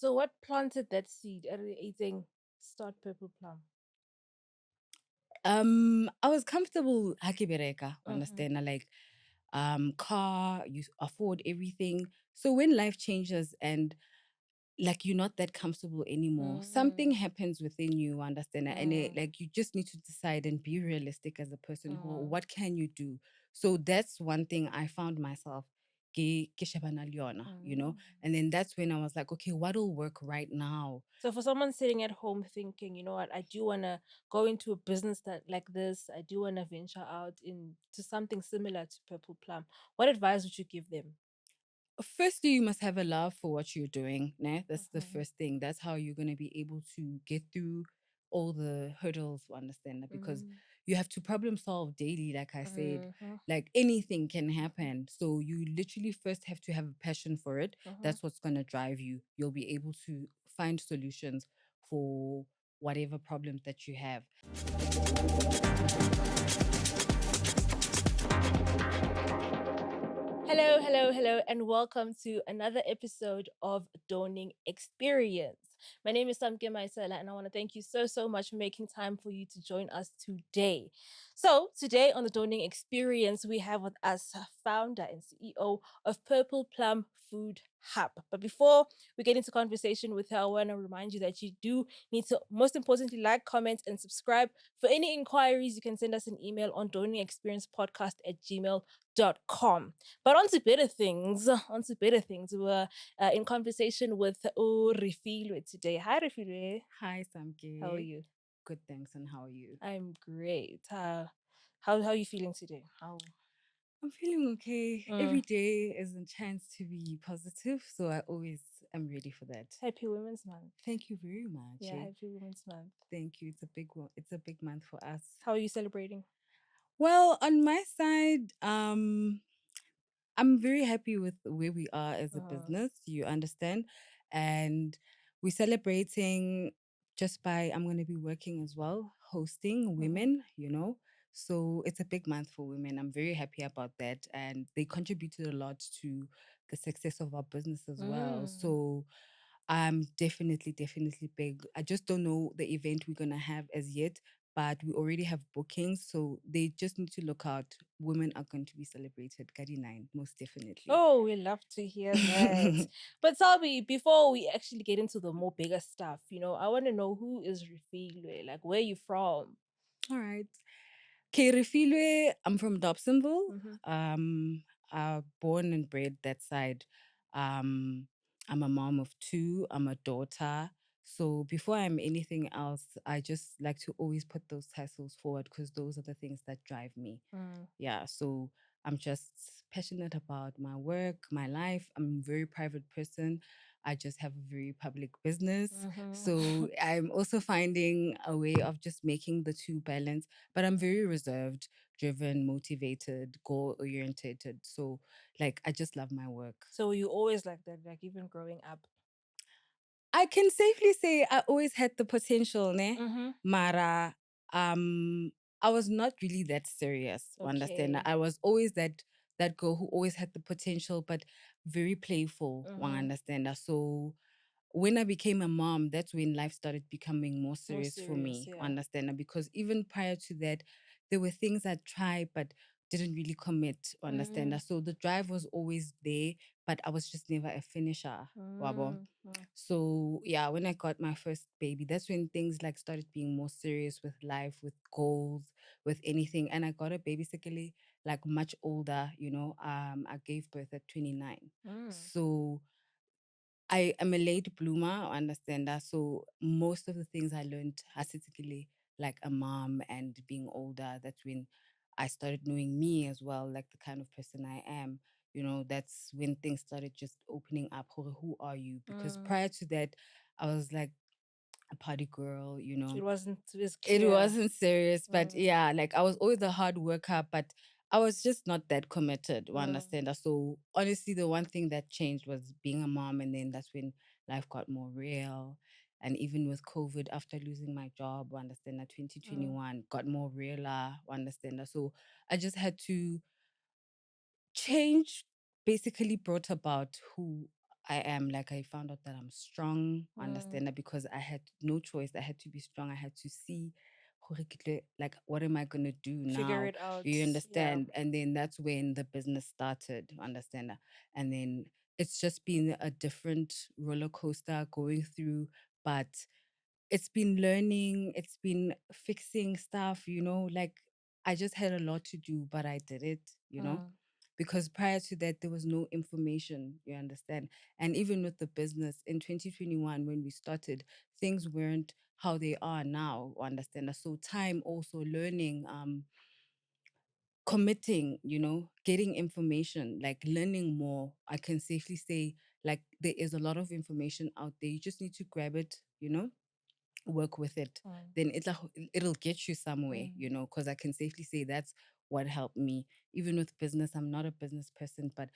So what planted that seed at the 18 start Purple Plum? I was comfortable hakibereka, Mm-hmm. understand? Like car, you afford everything. So when life changes and like you're not that comfortable anymore, something Mm, happens within you, understand? And mm, like you just need to decide and be realistic as a person who mm, what can you do? So that's one thing I found myself ke shebana le yona, mm. and then that's when I was like, okay, what'll work right now? So for someone sitting at home thinking, you know what, I do want to go into a business that like this, I do want to venture out into something similar to Purple Plum. What advice would you give them? Firstly, you must have a love for what you're doing. Né? That's the Mm-hmm. first thing. That's how you're going to be able to get through all the hurdles, understand that? Because Mm, you have to problem solve daily, like I said. mm-hmm. Like anything can happen. So you literally first have to have a passion for it. Mm-hmm. That's what's going to drive you. You'll be able to find solutions for whatever problems that you have. Hello, hello, hello, and welcome to another episode of Dawning Experience. My name is Samke Maisela, and I want to thank you so much for making time for you to join us today. So, today on the Dawning Experience, we have with us founder and CEO of Purple Plum Food Hub. But before we get into conversation with her, I want to remind you that you do need to, most importantly, like, comment, and subscribe. For any inquiries, you can send us an email on dawningexperiencepodcast@gmail.com. But on to better things. On to better things. We were in conversation with Refilwe today. Hi, Refilwe. Hi, How are Samke. you? Good, thanks. And how are you? I'm great. How are you feeling today? How? I'm feeling okay. Mm. Every day is a chance to be positive, so I always am ready for that. Happy Women's Month. Thank you very much. Yeah, Eh? Happy Women's Month. Thank you. It's a big one. It's a big month for us. How are you celebrating? Well, on my side, I'm very happy with where we are as a Uh, business, you understand? And we're celebrating just by, I'm going to be working as well, hosting mm-hmm. women. So it's a big month for women. I'm very happy about that. And they contributed a lot to the success of our business as well. Mm. So I'm definitely big. I just don't know the event we're going to have as yet, but we already have bookings, so they just need to look out. Women are going to be celebrated, Gadi 9, most definitely. Oh, we love to hear that. But tell me, before we actually get into the more bigger stuff, I want to know who is Refilwe? Like, where you from? All right. Okay, Refilwe, I'm from Dobsonville. Mm-hmm. Born and bred that side. Um, I'm a mom of two. I'm a daughter. So before I'm anything else, I just like to always put those titles forward because those are the things that drive me. Mm. Yeah, so I'm just passionate about my work, my life. I'm a very private person. I just have a very public business. Mm-hmm. So I'm also finding a way of just making the two balance, but I'm very reserved, driven, motivated, goal oriented. So like I just love my work. So you always like that, like even growing up. I can safely say I always had the potential, ne? Mm-hmm. Mara, I was not really that serious. Understand? Okay. I was always that girl who always had the potential, but very playful. Mm-hmm. Understand? So when I became a mom, that's when life started becoming more More serious for serious, me. yeah. Understand? Because even prior to that, there were things I tried but didn't really commit. Understand? Mm, So the drive was always there, but I was just never a finisher. Wabo. mm, mm, So yeah, when I got my first baby, that's when things like started being more serious with life, with goals, with anything. And I got a baby basically like much older. I gave birth at 29. mm. So I am a late bloomer, I understand that. So most of the things I learned basically like a mom and being older, that's when I started knowing me as well, like the kind of person I am. That's when things started just opening up. Who are you? Because Mm. prior to that, I was like a party girl. It wasn't as It clear. wasn't serious, but Mm, yeah, like I was always a hard worker, but I was just not that committed. You mm, understand? So honestly, the one thing that changed was being a mom, and then that's when life got more real. And even with COVID, after losing my job, you understand that mm. 2021 got more realer. You understand? So I just had to change. Basically, brought about who I am. Like I found out that I'm strong, Mm. understand that, because I had no choice. I had to be strong. I had to see gore ke like what am I gonna do Figure now? it out. You Yeah. understand? And then that's when the business started, understand that? And then it's just been a different roller coaster going through, but it's been learning, it's been fixing stuff, like I just had a lot to do, but I did it, Mm. because prior to that, there was no information, you understand? And even with the business in 2021, when we started, things weren't how they are now, understand? So time also learning, committing, getting information, like learning more. I can safely say, like, there is a lot of information out there. You just need to grab it, work with it, Mm. then it'll get you somewhere, Mm. because I can safely say that's what helped me. Even with business, I'm not a business person, but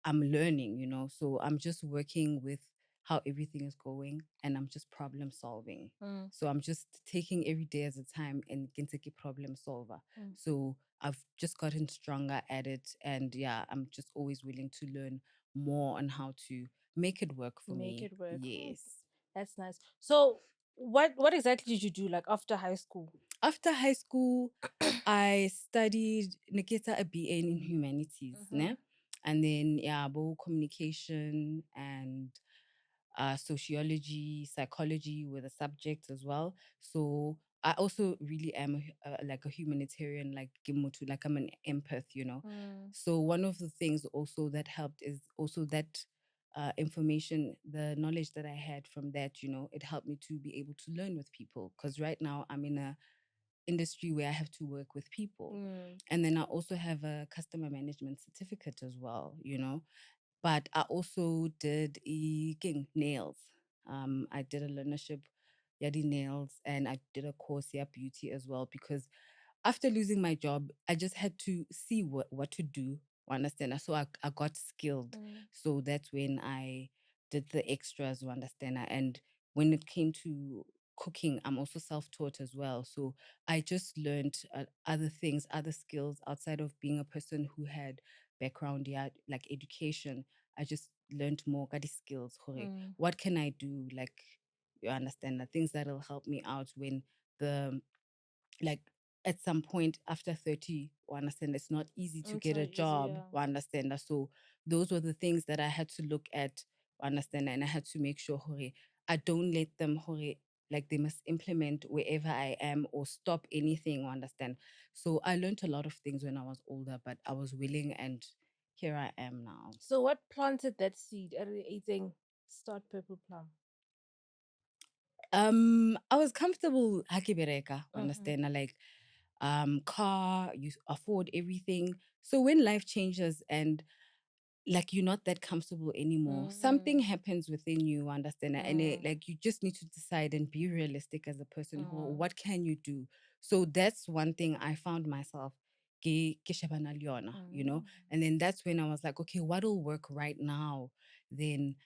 I'm learning, so I'm just working with how everything is going, and I'm just problem solving. Mm. So I'm just taking every day as a time and can take a problem solver. Mm. So I've just gotten stronger at it, and yeah, I'm just always willing to learn more on how to make it work for Make me. it work. Mm. Yes. That's nice. So, what exactly did you do like after high school? After high school, I studied Nikita a BA in humanities, Mm-hmm. ne? And then yeah, communication and sociology, psychology were the subjects as well. So I also really am like a humanitarian, like Gimotu, like I'm an empath, Mm. So one of the things also that helped is also that information, the knowledge that I had from that, it helped me to be able to learn with people. Because right now I'm in a industry where I have to work with people. Mm. And then I also have a customer management certificate as well, But I also did nails. I did a learnership, yadi nails, and I did a course, yeah, beauty as well, because after losing my job, I just had to see what to do. Understand? So I got skilled. Mm. So that's when I did the extras, you understand? And when it came to cooking, I'm also self-taught as well. So I just learned other things, other skills outside of being a person who had background, yeah, like education. I just learned more got skills. Hore. Mm. What can I do? Like, you understand, the things that'll help me out when the like at some point after 30, you understand it's not easy to It's get not a easy. job, Yeah. you understand. So those were the things that I had to look at, you understand, and I had to make sure hore, I don't let them hore, like they must implement wherever I am or stop anything, you understand. So I learned a lot of things when I was older, but I was willing, and here I am now. So, what planted that seed at the 18 start Purple Plum? I was comfortable hakibereka, Mm-hmm. understand, like car, you afford everything. So when life changes and like you're not that comfortable anymore, something Mm. happens within you, understand, and Mm. like you just need to decide and be realistic as a person who, Mm. what can you do? So that's one thing I found myself ke shebana le yona, Mm. and then that's when I was like, okay, what'll work right now? Then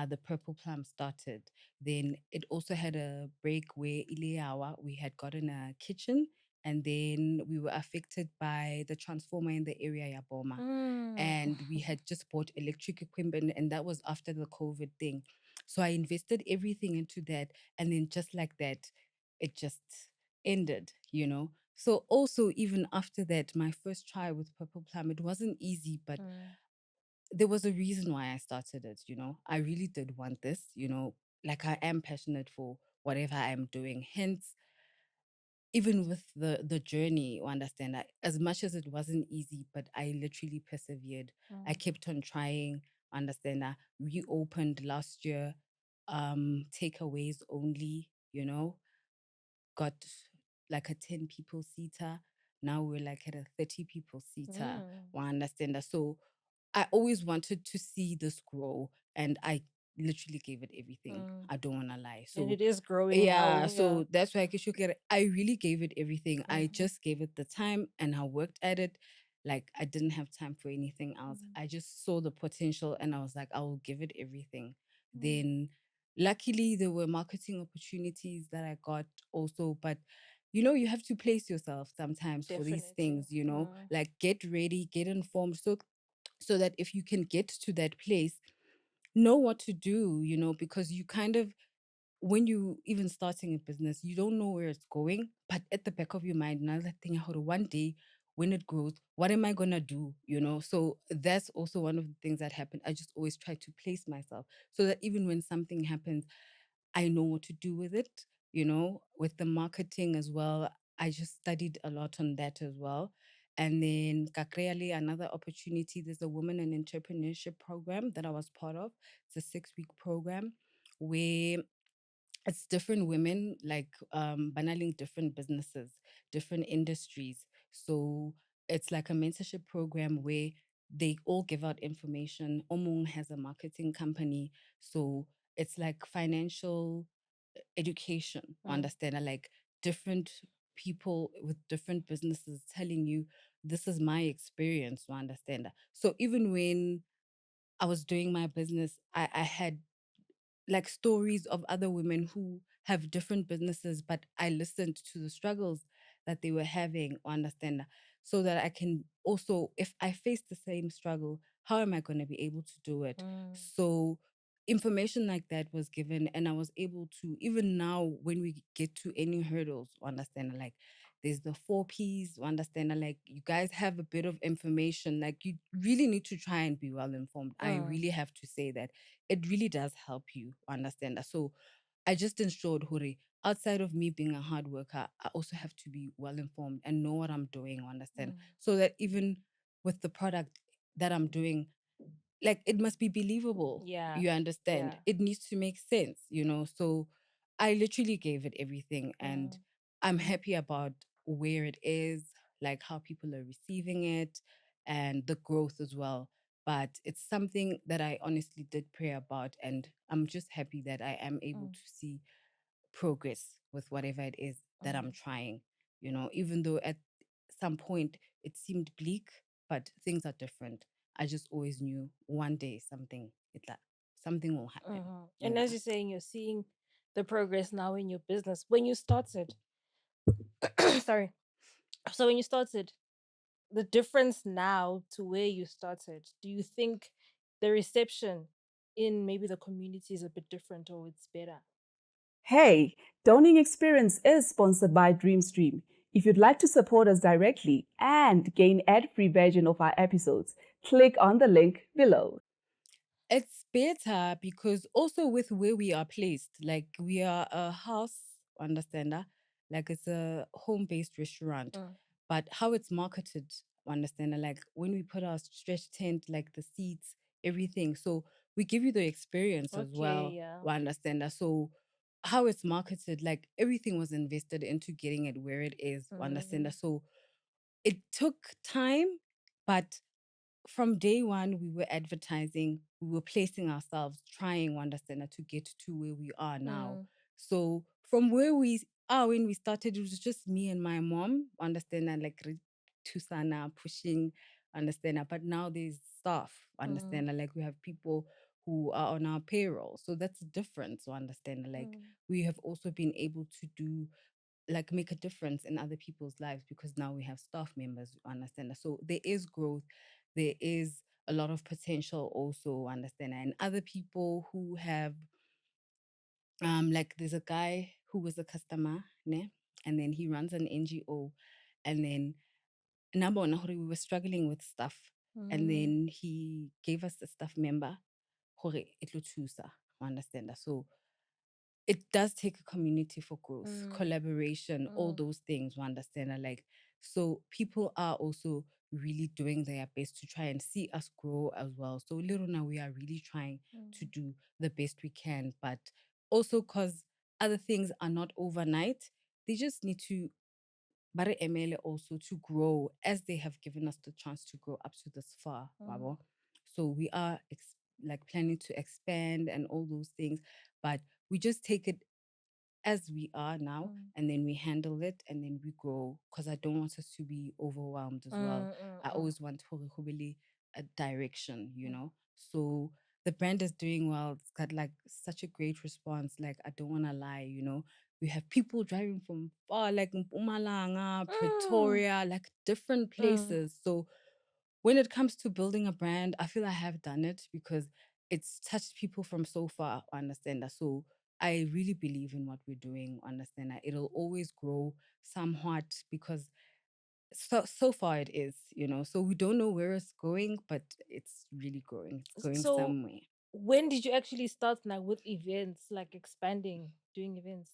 the Purple Plum started. Then it also had a break where Ileawa, we had gotten a kitchen, and then we were affected by the transformer in the area Yaboma, Mm. and we had just bought electric equipment, and that was after the COVID thing. So I invested everything into that, and then just like that, it just ended. So also even after that, my first try with Purple Plum, it wasn't easy, but Mm. there was a reason why I started it. I really did want this, like I am passionate for whatever I'm doing. Hence, even with the journey, you understand, as much as it wasn't easy, but I literally persevered. I Mm. kept on trying, understand. I reopened last year, takeaways only, got like a 10 people seater. Now we're like at a 30 people seater. Mm. I understand that. So I always wanted to see this grow, and I literally gave it everything. Mm. I don't want to lie. And So it is growing yeah, now. Yeah. so that's why I should get it. I really gave it everything. I Mm-hmm. just gave it the time, and I worked at it. Like I didn't have time for anything else. Mm. I just saw the potential, and I was like, I will give it everything. Mm. Then luckily there were marketing opportunities that I got also, but you have to place yourself sometimes for these Definitely. things, Mm. like get ready, get informed, so that if you can get to that place, know what to do, because you kind of, when you even starting a business, you don't know where it's going, but at the back of your mind, another thing, how to one day when it grows, what am I gonna do? So that's also one of the things that happen. I just always try to place myself so that even when something happens, I know what to do with it, with the marketing as well. I just studied a lot on that as well. And then Kakreali, another opportunity, there's a women and entrepreneurship program that I was part of. It's a 6-week program where it's different women like banaling different businesses, different industries. So it's like a mentorship program where they all give out information. Omung has a marketing company, so it's like financial education. Mm, Understand? Like different people with different businesses telling you this is my experience. Understand? So even when I was doing my business, I had like stories of other women who have different businesses, but I listened to the struggles that they were having, understand, so that I can also, if I face the same struggle, how am I going to be able to do it? mm, So information like that was given, and I was able to, even now when we get to any hurdles, understand, like there's the 4 Ps, understand, like you guys have a bit of information, like you really need to try and be well informed. I mm, really have to say that it really does help you understand that. So I just ensured, Hori, outside of me being a hard worker, I also have to be well informed and know what I'm doing, understand, mm. so that even with the product that I'm doing, like it must be believable. Yeah, You understand? yeah. It needs to make sense. So I literally gave it everything, and Mm, I'm happy about where it is, like how people are receiving it, and the growth as well. But it's something that I honestly did pray about, and I'm just happy that I am able mm, to see progress with whatever it is that I'm mm, trying. Even though at some point it seemed bleak, but things are different. I just always knew one day something will happen, And you as know. you're saying, you're seeing the progress now in your business. When you started, sorry. So when you started, the difference now to where you started, do you think the reception in maybe the community is a bit different or it's better? Hey, Downing Experience is sponsored by Dreamstream. If you'd like to support us directly and gain ad-free version of our episodes, click on the link below. It's better because also with where we are placed, like we are a house, understand that? Like it's a home-based restaurant, Mm. but how it's marketed, understand that? Like when we put our stretch tent, like the seats, everything. So we give you the experience as Okay, well, yeah. we understand that. So how it's marketed, like everything was invested into getting it where it is, we understand Mm, that. So it took time, but from day one, we were advertising, we were placing ourselves, trying, understand, to get to where we are now. mm, So from where we are when we started, it was just me and my mom, understand, and like Tusana pushing, understand. But now there's staff, mm, understand, like we have people who are on our payroll. So that's different. So understand, like mm, we have also been able to do like make a difference in other people's lives because now we have staff members who understand that. So there is growth, there is a lot of potential also, understand, and other people who have like there's a guy who was a customer, ne? And then he runs an NGO, and then Nabona we were struggling with stuff, and mm, then he gave us a staff member hore etlo thusa, understand that. So it does take a community for growth, mm, collaboration, all mm, those things, we understand. Like, so people are also really doing their best to try and see us grow as well. So little now we are really trying to mm, do the best we can, but also because other things are not overnight, they just need to bare emele also to grow as they have given us the chance to grow up to this far. mm, Wabo. So we are like planning to expand and all those things, but we just take it as we are now, mm, and then we handle it and then we grow because I don't want us to be overwhelmed as well. mm, mm, I mm, always want really a direction, mm. So the brand is doing well. It's got like such a great response. Like I don't want to lie. We have people driving from far, like Mpumalanga, Mm, Pretoria, like different mm, places. So when it comes to building a brand, I feel I have done it because it's touched people from so far, understand that. So I really believe in what we're doing, understand that it'll always grow somewhat because so far it is, so we don't know where it's going, but it's really growing. It's going So somewhere. when did you actually start now with events, like expanding, doing events?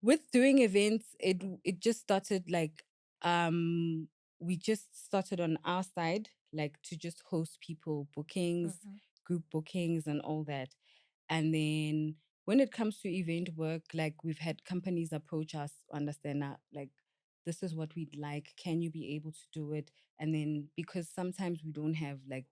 With doing events, it just started like um we just started on our side, like to just host people bookings, Mm-hmm. group bookings and all that. And then when it comes to event work, like we've had companies approach us, understand that, like, this is what we'd like, can you be able to do it? And then because sometimes we don't have like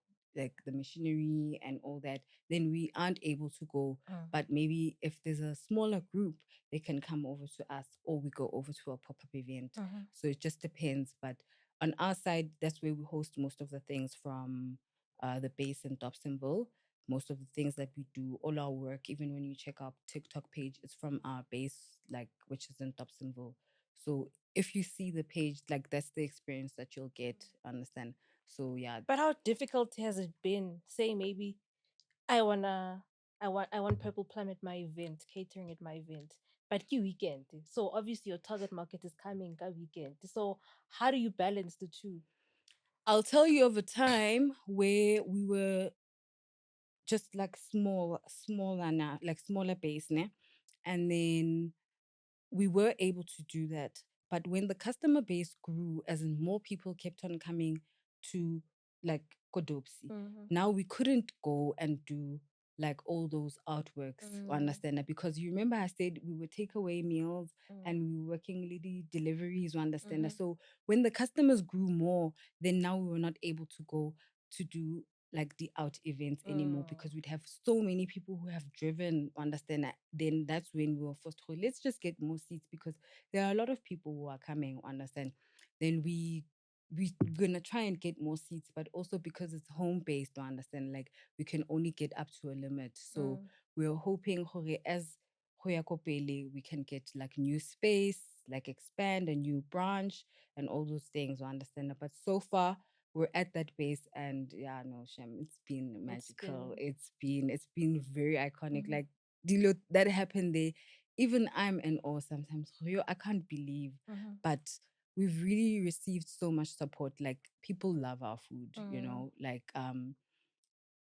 the machinery and all that, then we aren't able to go. But maybe if there's a smaller group, they can come over to us, or we go over to a pop-up event. Mm-hmm. So it just depends. But on our side, that's where we host most of the things from the base in Dobsonville. Most of the things that we do, all our work, even when you check our TikTok page, it's from our base, like, which is in Dobsonville. So if you see the page, like, that's the experience that you'll get, understand? So yeah. But how difficult has it been? Say maybe I wanna I want Purple Plum at my event, catering at my event. But you weekend. So obviously your target market is coming a weekend. So how do you balance the two? I'll tell you of a time where we were just like smaller now, like smaller base, ne? And then we were able to do that. But when the customer base grew, as in more people kept on coming to like Kodopsi, Mm-hmm. now we couldn't go and do like all those artworks, Mm-hmm. understand that? Because you remember I said we would take away meals and we were working lady deliveries, you understand Mm-hmm. that? So when the customers grew more, then now we were not able to go to do like the out events anymore because we'd have so many people who have driven, understand that? Then that's when we were forced to, let's just get more seats because there are a lot of people who are coming, understand? Then we gonna try and get more seats, but also because it's home based, understand, like we can only get up to a limit. So Mm. we're hoping as ho ya ko pele, we can get like new space, like expand a new branch and all those things, understand? But so far we're at that base, and yeah, no shame, it's been It's magical. been It's been very iconic, mm-hmm. like Dilo, that happened there. Even I'm in awe sometimes. Yo, I can't believe, Mm-hmm. but we've really received so much support. Like people love our food, Mm. like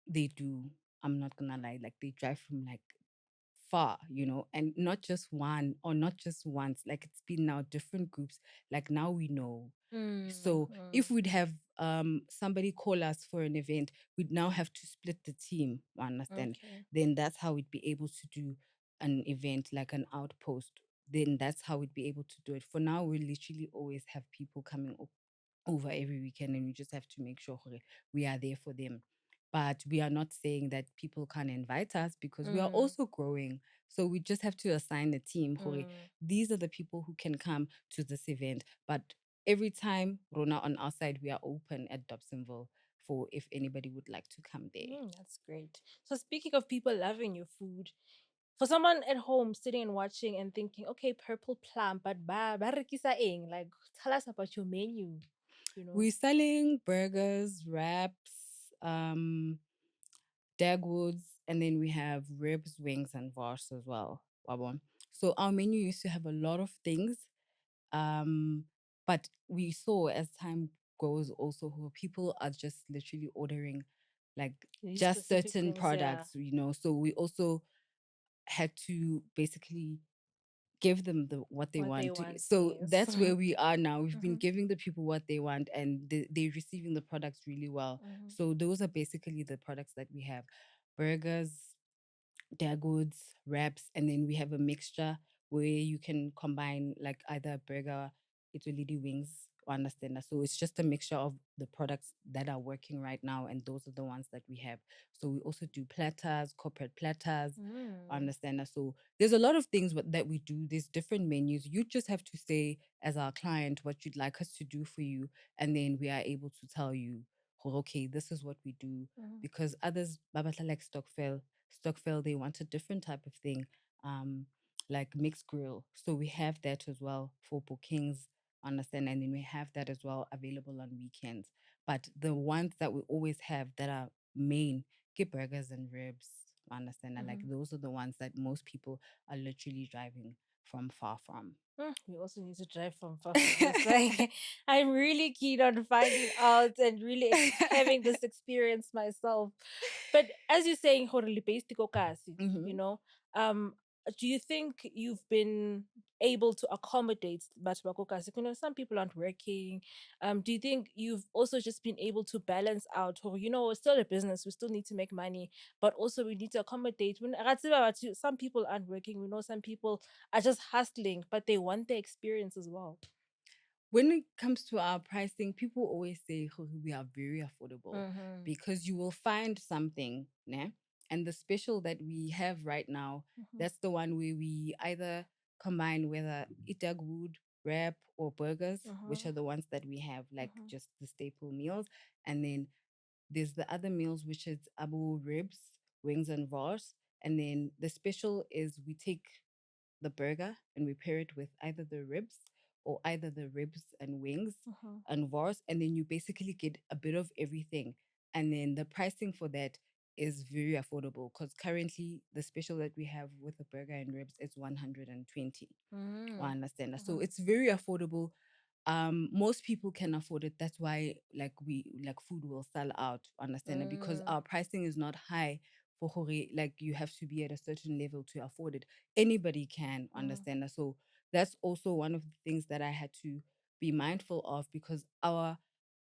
they do. I'm not gonna lie, like they drive from like far, and not just one or not just once. Like it's been now different groups. Like now we know. Mm. So Mm. if we'd have somebody call us for an event, we'd now have to split the team, understand? Okay. Then that's how we'd be able to do an event like an outpost. Then that's how we'd be able to do it. For now, we literally always have people coming over every weekend, and we just have to make sure we are there for them. But we are not saying that people can't invite us because we are Mm. also growing. So we just have to assign a team. Mm. These are the people who can come to this event. But every time, Rona, on our side, we are open at Dobsonville for if anybody would like to come there. Mm, that's great. So speaking of people loving your food, for someone at home sitting and watching and thinking, okay, Purple Plum, but ba rekisa eng, like tell us about your menu, you know. We're selling burgers, wraps, Dagwoods, and then we have ribs, wings, and vars as well. Wabon. So our menu used to have a lot of things, um, but we saw as time goes also who people are just literally ordering like These just specific certain things, yeah. products, So we also had to basically give them what they What they want. want, So yes. that's where we are now. We've been Mm-hmm. giving the people what they want, and they're receiving the products really well. Mm-hmm. So those are basically the products that we have: burgers, goods, wraps, and then we have a mixture where you can combine like either a burger, it's lady wings, or understand that. So it's just a mixture of the products that are working right now, and those are the ones that we have. So we also do platters, corporate platters, Mm. understand that. So there's a lot of things that we do. There's different menus. You just have to say as our client what you'd like us to do for you, and then we are able to tell you, "Oh, okay, this is what we do." Mm-hmm. Because others, Babata like Stockfell, they want a different type of thing, um, like mixed grill. So we have that as well for bookings, understand, and then we have that as well available on weekends. But the ones that we always have that are main get burgers and ribs. Understand that? Like Mm-hmm. those are the ones that most people are literally driving from far from. We also need to drive from far from this. Like, I'm really keen on finding out and really having this experience myself. But as you're saying, horribly based you Hmm. know, um, do you think you've been able to accommodate Batubakokasi? You know, some people aren't working. Do you think you've also just been able to balance out, or it's still a business, we still need to make money, but also we need to accommodate. Some people aren't working. We know some people are just hustling, but they want the experience as well. When it comes to our pricing, people always say, "Oh, we are very affordable," Mm-hmm. because you will find something, né? And the special that we have right now, Mm-hmm. that's the one where we either combine whether itag wood, wrap, or burgers, which Mm-hmm. are the ones that we have, like Mm-hmm. just the staple meals. And then there's the other meals, which is abu ribs, wings, and vars. And then the special is we take the burger and we pair it with either the ribs or either the ribs and wings Mm-hmm. and vars, and then you basically get a bit of everything. And then the pricing for that is very affordable because currently the special that we have with the burger and ribs is 120. I understand that. So Mm-hmm. it's very affordable. Most people can afford it. That's why like food will sell out, understand it, because Mm-hmm. our pricing is not high for hore, like you have to be at a certain level to afford it. Anybody can understand that. So that's also one of the things that I had to be mindful of, because our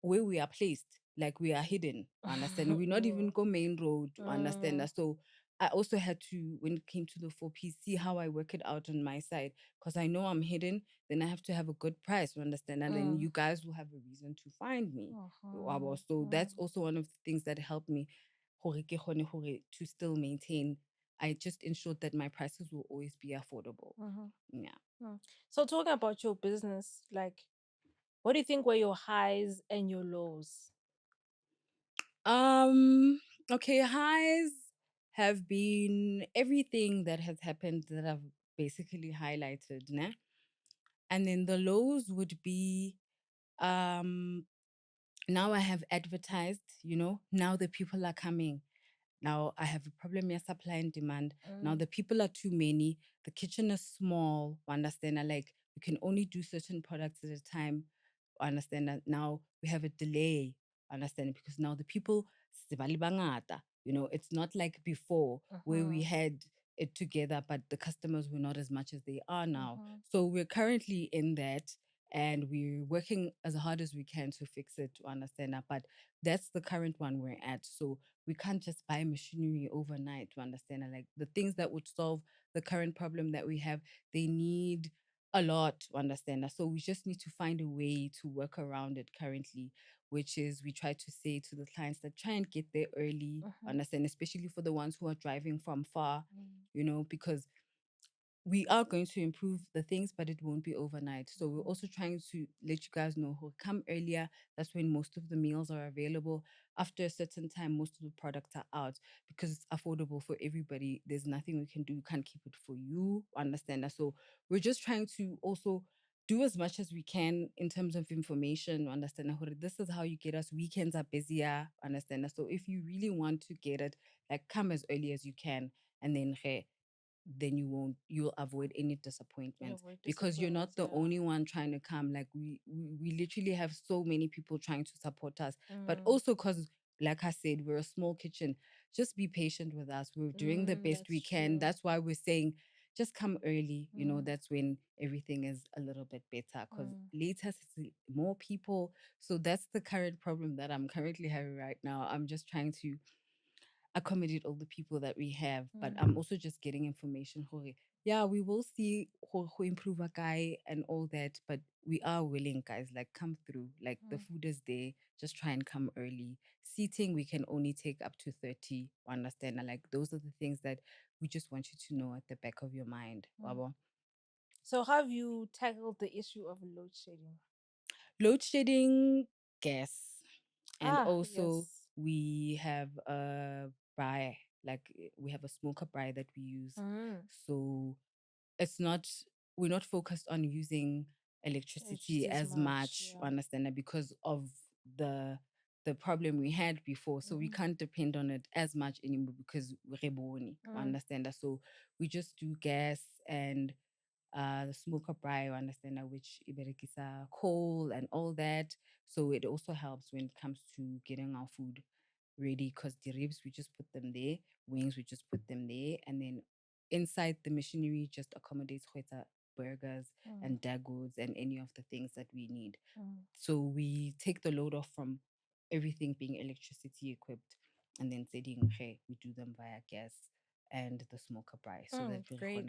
where we are placed, like we are hidden, understand? We're not even go main road, understand Mm-hmm. that. So I also had to, when it came to the 4P, see how I work it out on my side. Because I know I'm hidden, then I have to have a good price, you understand? And then Mm-hmm. you guys will have a reason to find me. Uh-huh. Wabo. So that's also one of the things that helped me hore ke kgone hore to still maintain. I just ensured that my prices will always be affordable. Mm-hmm. Yeah. Mm. So talking about your business, like, what do you think were your highs and your lows? Um, okay, highs have been everything that has happened that I've basically highlighted, né? And then the lows would be um now I have advertised, now the people are coming. Now I have a problem with supply and demand. Now Mm. the people are too many. The kitchen is small. Understand? Like we can only do certain products at a time. Understand that now we have a delay. Understand? Because now the people, sibali bangata. It's not like before where we Mm-hmm. had it together, but the customers were not as much as they are now. Mm-hmm. So we're currently in that, and we're working as hard as we can to fix it. To understand that, but that's the current one we're at. So we can't just buy machinery overnight, to understand it. Like the things that would solve the current problem that we have, they need a lot, to understand that. So we just need to find a way to work around it currently, which is we try to say to the clients that try and get there early, Mm-hmm. understand, especially for the ones who are driving from far, Mm. because we are going to improve the things, but it won't be overnight. So we're also trying to let you guys know who come earlier. That's when most of the meals are available. After a certain time, most of the products are out because it's affordable for everybody. There's nothing we can do. We can't keep it for you. Understand that? So we're just trying to also do as much as we can in terms of information. Understand that this is how you get us. Weekends are busier. Understand that? So if you really want to get it, like come as early as you can, and then you'll avoid any Yeah, disappointments, we're because you're not disappointments. the Yeah. only one trying to come. Like we literally have so many people trying to support us, but Mm. also because, like I said, we're a small kitchen. Just be patient with us. We're doing the best That's we can. true. That's why we're saying just come early. Mm. That's when everything is a little bit better, because Mm. later it's more people. So that's the current problem that I'm currently having right now. I'm just trying to accommodate all the people that we have. But I'm Mm. also just getting information. Yeah, we will see who improve a guy and all that, but we are willing, guys. Like, come through. Like, the Mm. food is there. Just try and come early. Seating, we can only take up to 30. Understand? And like, those are the things that we just want you to know at the back of your mind. Mm. Wabo. So, how have you tackled the issue of load shedding? Load shedding, gas. And Ah, also, yes. we have a braai, like we have a smoker braai that we use. Mm. So it's not, we're not focused on using It's electricity just as as much. much, Yeah. understand that, because of the the problem we had before. So we Mhm. can't depend on it as much anymore because we're born. Mm. Understand that? So we just do gas and the smoker braai, understand that, which iberekisa coal and all that. So it also helps when it comes to getting our food ready because the ribs we just put them there, wings we just put them there, and then inside the machinery just accommodates burgers Mm. and dagos and any of the things that we need. Mm. So we take the load off from everything being electricity equipped, and then setting we do them via gas and the smoker braai so that Mm. we Great.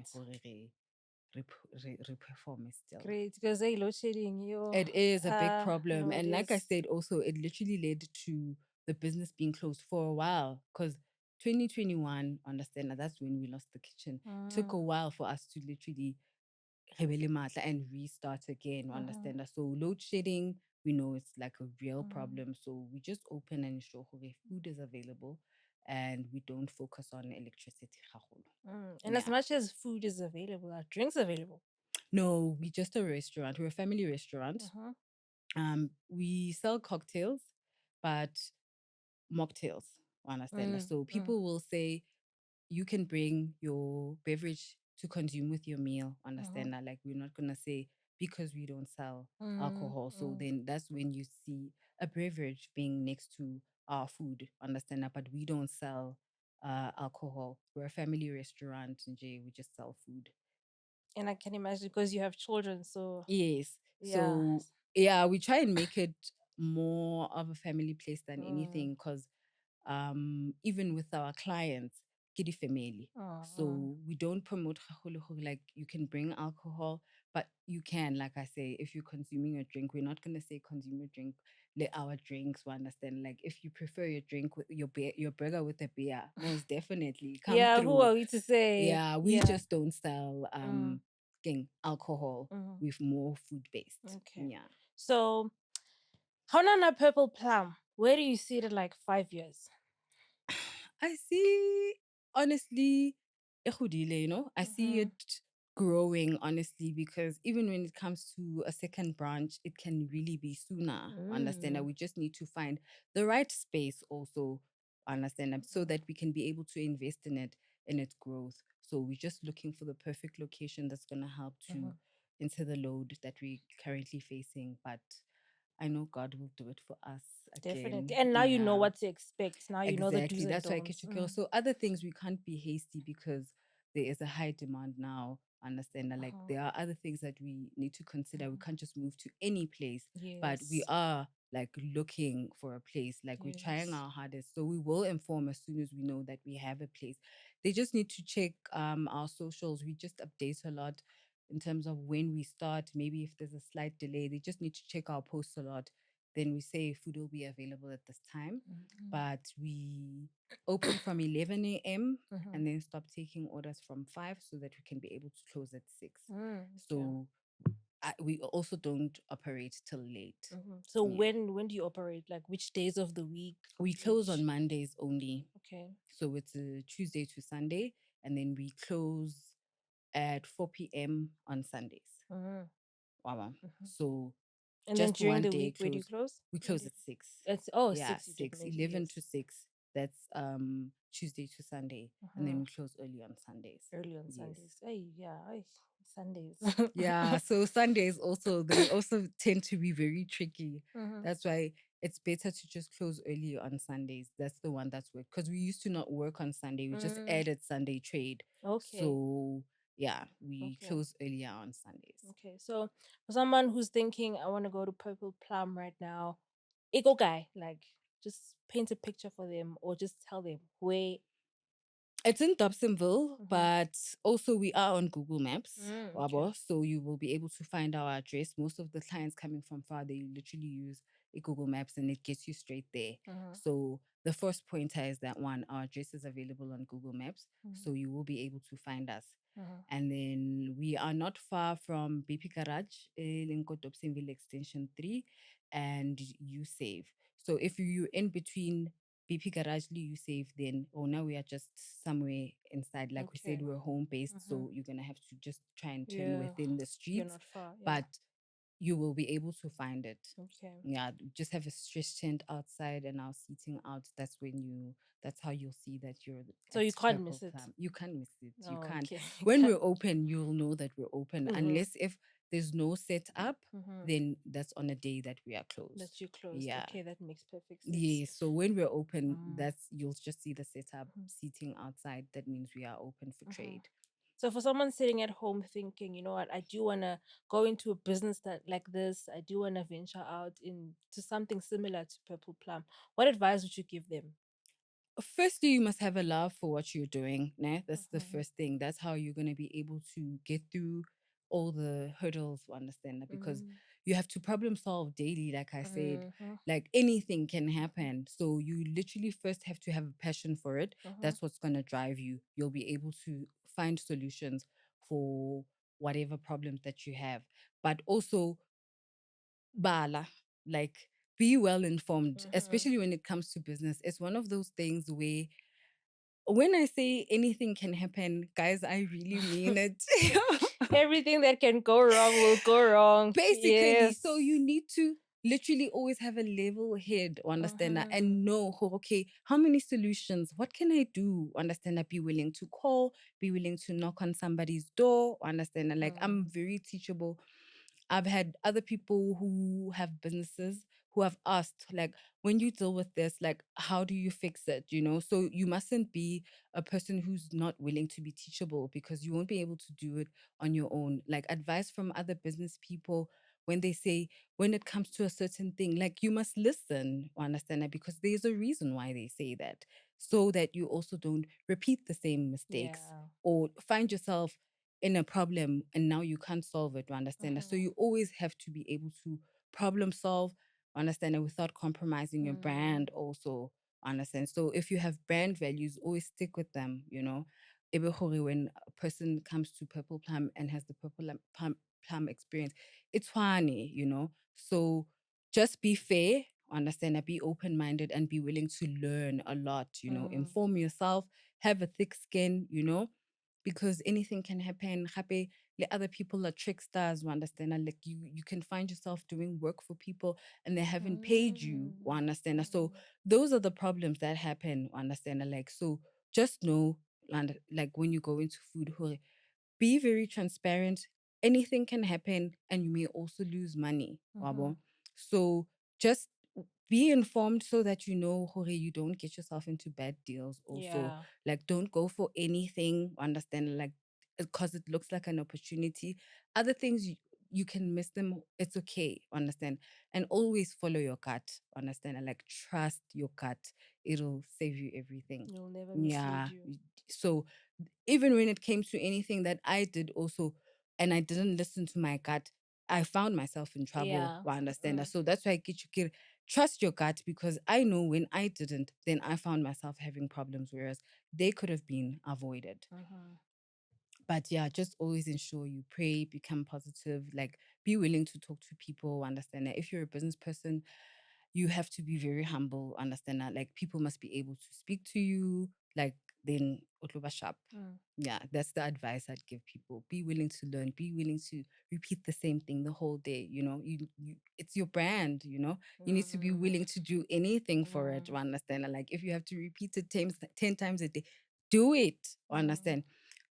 perform still. Great. Because they load shedding you. It is a big No, problem. it And like I is. said, also, it literally led to the business being closed for a while because 2021, understand that that's when we lost the kitchen. Took a Mm. while for us to literally rebele matla and restart again, Mhm. understand that. So load shedding, we know it's like a real Mm. problem. So we just open and show if food is available and we don't focus on electricity. Haholo. Mm. And as Yeah. much as food is available, are drinks available? No, we just a restaurant. We're a family restaurant. Uh-huh. We sell cocktails, but mocktails, understand that. Mm. So Mm. people will say you can bring your beverage to consume with your meal, Uh-huh. understand that. Like we're not gonna say because we don't sell Mm. alcohol. So Mm. then that's when you see a beverage being next to our food, understand that. But we don't sell alcohol. We're a family restaurant, and we just sell food. And I can imagine because you have children, so Yes. yeah. So yeah, we try and make it more of a family place than Mm. anything because even with our clients, kidi family. Mm. So we don't promote gagolo gore, like you can bring alcohol, but you can, like I say, if you're consuming a drink, we're not gonna say consume your drink, let our drinks, we understand. Like if you prefer your drink with your beer, your burger with a beer, most definitely come Yeah, who through. are we to say? Yeah, we Yeah. just don't sell Mm. alcohol Mm. with more food based. Okay. Yeah. So, Hanana Purple Plum, where do you see it in like 5 years? I see, honestly, ekhudile, I see Mm-hmm. it growing, honestly, because even when it comes to a second branch, it can really be sooner. Understand that Mm. we just need to find the right space also, understand that, so that we can be able to invest in it, in its growth. So we're just looking for the perfect location that's going to help Mm-hmm. to into the load that we're currently facing. But I know God will do it for us again. Definitely. And now you know Yeah. what to expect. Now you know the do's Exactly. and That's why don'ts. Kitchen So other things we can't be hasty because there is a high demand now. Understand that, like Uh-huh. there are other things that we need to consider. We Mhm. can't just move to any place, but we Yes. are like looking for a place. Like we're trying Yes. our hardest. So we will inform as soon as we know that we have a place. They just need to check our socials. We just update a lot in terms of when we start. Maybe if there's a slight delay, they just need to check our posts a lot. Then we say food will be available at this time, Mhm. but we open from 11 a.m. Mhm. and then stop taking orders from 5 so that we can be able to close at 6. Mm, okay. So we also don't operate till late. So Yeah. when do you operate? Like which days of the week? We close Which on Mondays only. okay. So it's a Tuesday to Sunday, and then we close at 4 p.m. on Sundays. Mhm. Wow. Mhm. So And then just during one the day week, where do you close. close? We When close do you, at 6. it's oh Yeah, 6. You did 6, mention 11 to yes. 6. That's Tuesday to Sunday. And then Mhm. we close early on Sundays. Early on Yes. Sundays. Hey, yeah, ay, Sundays. Yeah. So Sundays also, they also tend to be very tricky. Mhm. That's why it's better to just close early on Sundays. That's the one that's worked. Because we used to not work on Sunday. We just Mm, added Sunday trade. okay. So yeah, we Okay. close earlier on Sundays. Okay. So for someone who's thinking, I want to go to Purple Plum right now, Eco guy, like just paint a picture for them or just tell them where. It's in Dobsonville, Mhm. but also we are on Google Maps, Okay. wabo, so you will be able to find our address. Most of the clients coming from far, they literally use a Google Maps and it gets you straight there. Mhm. So the first pointer is that one, our address is available on Google Maps, Mhm. so you will be able to find us. Mhm. And then we are not far from BP Garage, Linko Dobsonville Extension 3, and you save. So if you're in between BP Garage, you save, then now we are just somewhere inside. Like we said, Okay. we're home based, Mhm. so you're gonna have to just try and turn Yeah. within the You're streets. not far. Yeah. But you will be able to find it. Okay. Yeah, just have a stress tent outside and now seating out. That's how you'll see that you're So at you can't Purple miss it. Plum. You can't miss it. You Oh, can't. okay. You When can't. we're open, you'll know that we're open. Mm-hmm. Unless if there's no setup, Mm-hmm. then that's on a day that we are closed. That you closed. Yeah. Okay, that makes perfect sense. Yeah. So when we're open, Mm. that's you'll just see the setup Mm-hmm. seating outside. That means we are open for Mm-hmm. trade. So for someone sitting at home thinking, you know what, I do want to go into a business that like this, I do want to venture out into something similar to Purple Plum. What advice would you give them? Firstly, you must have a love for what you're doing. Né? That's the Mm-hmm. first thing. That's how you're going to be able to get through all the hurdles, understand that? Because Mm-hmm. you have to problem solve daily, like I said. Mm-hmm. Like anything can happen. So you literally first have to have a passion for it. Mm-hmm. That's what's going to drive you. You'll be able to find solutions for whatever problems that you have. But also, bala, like be well informed, Mm-hmm. especially when it comes to business. It's one of those things where when I say anything can happen, guys, I really mean it. Everything that can go wrong will go wrong. Basically, Yes. so you need to literally always have a level head, understand that, Mm-hmm. and know, oh, okay, how many solutions? What can I do? Understand that, be willing to call, be willing to knock on somebody's door, understand that, like, Mm. I'm very teachable. I've had other people who have businesses who have asked, like, when you deal with this, like, how do you fix it? You know, so you mustn't be a person who's not willing to be teachable because you won't be able to do it on your own. Like, advice from other business people when they say, when it comes to a certain thing, like, you must listen, understand that, because there's a reason why they say that, so that you also don't repeat the same mistakes Yeah. or find yourself in a problem and now you can't solve it, you understand that? So Mm-hmm. you always have to be able to problem solve, understand it, without compromising your Mm. brand also, understand. So if you have brand values, always stick with them, you know. Ebe gore when a person comes to Purple Plum and has the Plum experience, it's funny, you know. So just be fair, understand that, be open-minded and be willing to learn a lot, you know, Mm. inform yourself, have a thick skin, you know, because anything can happen. Happy, the other people are tricksters, you understand? And like you can find yourself doing work for people and they haven't paid you, you Mm. understand? So Mm. those are the problems that happen, you understand? Like, so just know, and like when you go into food, be very transparent. Anything can happen and you may also lose money. Mm-hmm. Wabo. So just be informed so that you know, hore, you don't get yourself into bad deals also. Yeah. Like, don't go for anything, understand, like, because it looks like an opportunity. Other things, you can miss them. It's okay, understand? And always follow your gut, understand? And like, trust your gut. It'll save you everything. You'll never mislead Yeah. you. So even when it came to anything that I did also, and I didn't listen to my gut, I found myself in trouble. Yeah. I understand that. Mm. So that's why Kichukir, trust your gut, because I know when I didn't, then I found myself having problems, whereas they could have been avoided. Mm-hmm. But yeah, just always ensure you pray, become positive, like be willing to talk to people, understand that if you're a business person, you have to be very humble, understand that, like, people must be able to speak to you, like, then utloba sharp. Mm. Yeah, that's the advice I'd give people. Be willing to learn, be willing to repeat the same thing the whole day. You know, you it's your brand, you know. You need to be Mm. willing to do anything for it, Mm. you understand? And like if you have to repeat it 10 times a day, do it. You Mm. understand?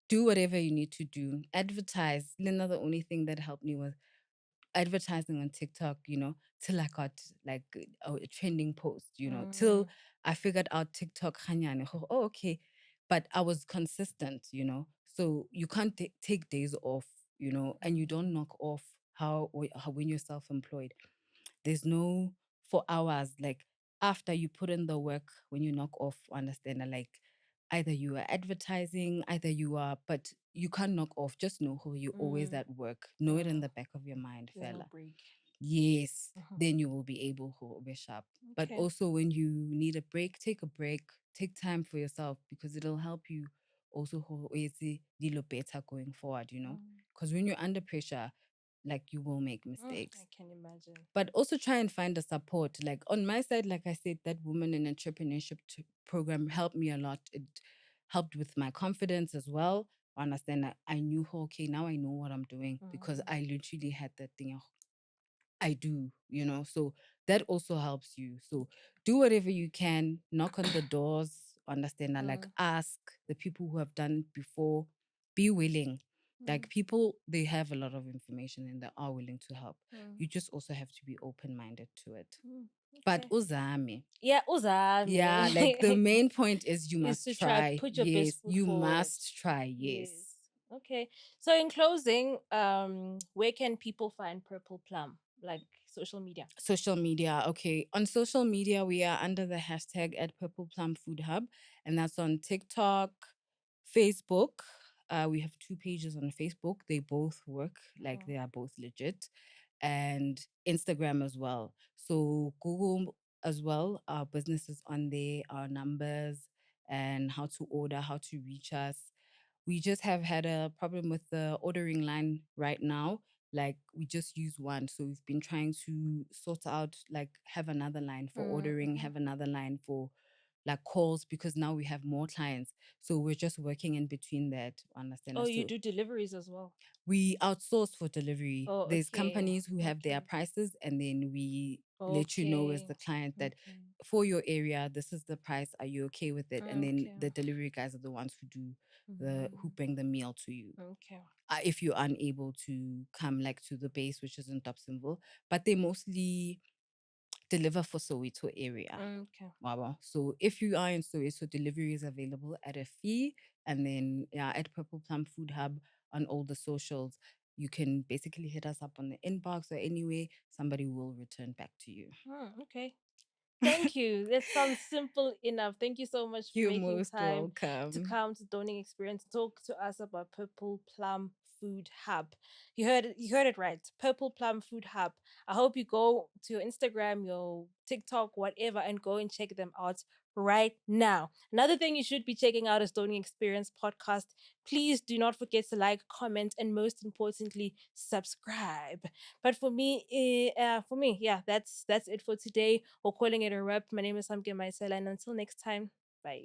Do whatever you need to do. Advertise. Another only thing that helped me was advertising on TikTok, you know, till I got like a trending post, you know, till Mm. I figured out TikTok. Khanyane, oh, okay. But I was consistent, you know. So you can't take days off, you know, and you Mm. don't knock off how when you're self-employed. There's no 4 hours. Like after you put in the work, when you knock off, understand that, like either you are advertising, either you are, but you can't knock off. Just know who you're always Mm. at work. Know it in Mm. the back of your mind, There's no fella. break. Yes, Mhm. then you will be able to be sharp. But Okay. also when you need a break, take a break, take time for yourself because it'll help you also deal better going forward, you know. Mm. Because when you're under pressure, like you will make mistakes. I can imagine. But also try and find the support. Like on my side, like I said, that woman in entrepreneurship program helped me a lot. It helped with my confidence as well. Understand that I knew, okay, now I know what I'm doing because Mm. I literally had that thing. I do, so that also helps you. So do whatever you can, knock on the doors, understand that, like Mm, ask the people who have done it before, be willing. mm, Like people, they have a lot of information and they are willing to help. mm, You just also have to be open minded to it. mm. But Okay. uzame. Yeah, Yeah, like the uzame. main point is you Is must to try try. put your best Yes, foot you forward. must try. Yes. Yes. Okay. So in closing, where can people find Purple Plum? Like social media. Social media. Okay. On social media, we are under the hashtag at PurplePlumFoodHub, and that's on TikTok, Facebook. We have two pages on Facebook. They both work, like Mm. they are both legit, and Instagram as well. So Google as well. Our business is on there, our numbers, and how to order, how to reach us. We just have had a problem with the ordering line right now. Like we just use one. So we've been trying to sort out, like have another line for ordering, Mm-hmm. have another line for like calls, because now we have more clients. So we're just working in between that, understand Oh, us. you So do deliveries as well. we outsource for delivery. Oh, There's okay. companies who have their Okay. prices, and then we let you know as Okay. the client that Okay. for your area, this is the price. Are you okay with it? And then Okay. the delivery guys are the ones who do who Mm. bring the meal to you. Okay. If you're unable to come like to the base, which is in Dobsonville, but they mostly deliver for Soweto area. Okay. Wow. So if you are in Soweto, delivery is available at a fee. And then yeah, at Purple Plum Food Hub on all the socials, you can basically hit us up on the inbox or anyway, somebody will return back to you. Okay. Thank you. That sounds simple enough. Thank you so much for You're making most time to welcome. come to Doning Experience, talk to us about Purple Plum Food Hub. You heard it right. Purple Plum Food Hub. I hope you go to your Instagram, your TikTok, whatever, and go and check them out right now. Another thing you should be checking out is Doning Experience podcast. Please do not forget to like, comment, and most importantly, subscribe. But for me, yeah, that's it for today. We're calling it a wrap. My name is Samke Maisela, and until next time, bye.